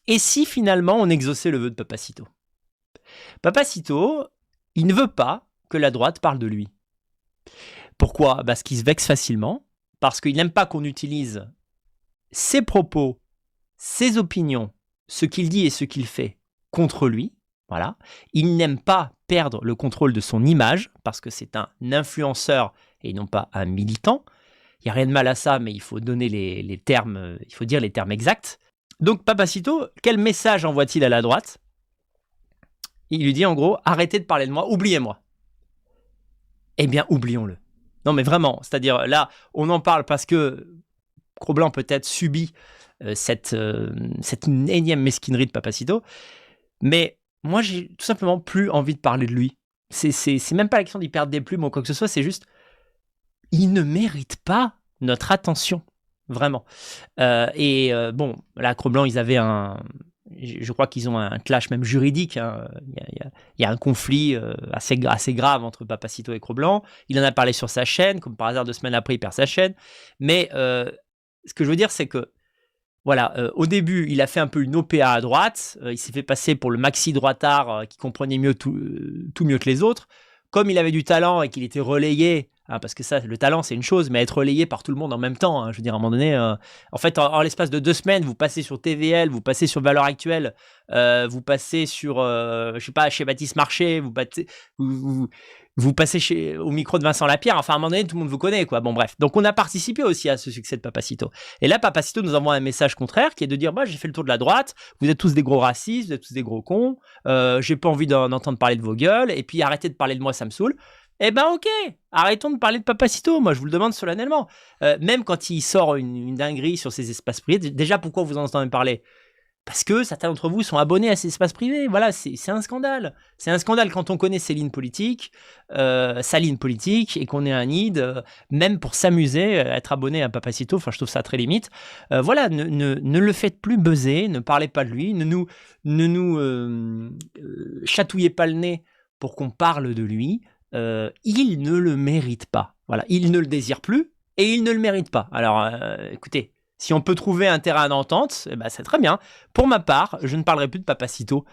Et si finalement on exauçait le vœu de Papacito? Papacito, il ne veut pas que la droite parle de lui. Pourquoi? Parce qu'il se vexe facilement, parce qu'il n'aime pas qu'on utilise ses propos, ses opinions, ce qu'il dit et ce qu'il fait contre lui. Voilà. Il n'aime pas perdre le contrôle de son image, parce que c'est un influenceur et non pas un militant. Il n'y a rien de mal à ça, mais il faut donner les termes, il faut dire les termes exacts. Donc Papacito, quel message envoie-t-il à la droite? Il lui dit en gros, arrêtez de parler de moi, oubliez-moi. Eh bien, oublions-le. Non mais vraiment, c'est-à-dire là, on en parle parce que Cro-Blanc peut-être subit cette énième mesquinerie de Papacito, mais moi j'ai tout simplement plus envie de parler de lui. C'est même pas la question d'y perdre des plumes ou quoi que ce soit, c'est juste, il ne mérite pas notre attention, vraiment. Bon, là, Cro-Blanc, ils avaient je crois qu'ils ont un clash même juridique. Hein. Il y a un conflit assez grave entre Papacito et Cro-Blanc. Il en a parlé sur sa chaîne, comme par hasard 2 semaines après, il perd sa chaîne. Mais ce que je veux dire, c'est que, voilà, au début, il a fait un peu une OPA à droite. Il s'est fait passer pour le maxi droitard qui comprenait mieux tout mieux que les autres. Comme il avait du talent et qu'il était relayé, hein, parce que ça, le talent, c'est une chose, mais être relayé par tout le monde en même temps, hein, je veux dire, à un moment donné, en fait, en l'espace de 2 semaines, vous passez sur TVL, vous passez sur Valeurs Actuelles, vous passez sur, je sais pas, chez Baptiste Marché, vous passez au micro de Vincent Lapierre, enfin, à un moment donné, tout le monde vous connaît, quoi. Bon, bref. Donc, on a participé aussi à ce succès de Papacito. Et là, Papacito nous envoie un message contraire qui est de dire, bah, j'ai fait le tour de la droite, vous êtes tous des gros racistes, vous êtes tous des gros cons, j'ai pas envie d'entendre parler de vos gueules, et puis arrêtez de parler de moi, ça me saoule. Eh ben ok, arrêtons de parler de Papacito, moi je vous le demande solennellement. Même quand il sort une dinguerie sur ses espaces privés, déjà pourquoi vous en entendez parler? Parce que certains d'entre vous sont abonnés à ces espaces privés, voilà, c'est un scandale. C'est un scandale quand on connaît ses lignes politiques, sa ligne politique, et qu'on est un id, même pour s'amuser, être abonné à Papacito, enfin je trouve ça très limite. Voilà, ne le faites plus buzzer, ne parlez pas de lui, ne nous chatouillez pas le nez pour qu'on parle de lui. Il ne le mérite pas. Voilà, il ne le désire plus et il ne le mérite pas. Alors, écoutez, si on peut trouver un terrain d'entente, eh ben, c'est très bien. Pour ma part, je ne parlerai plus de Papacito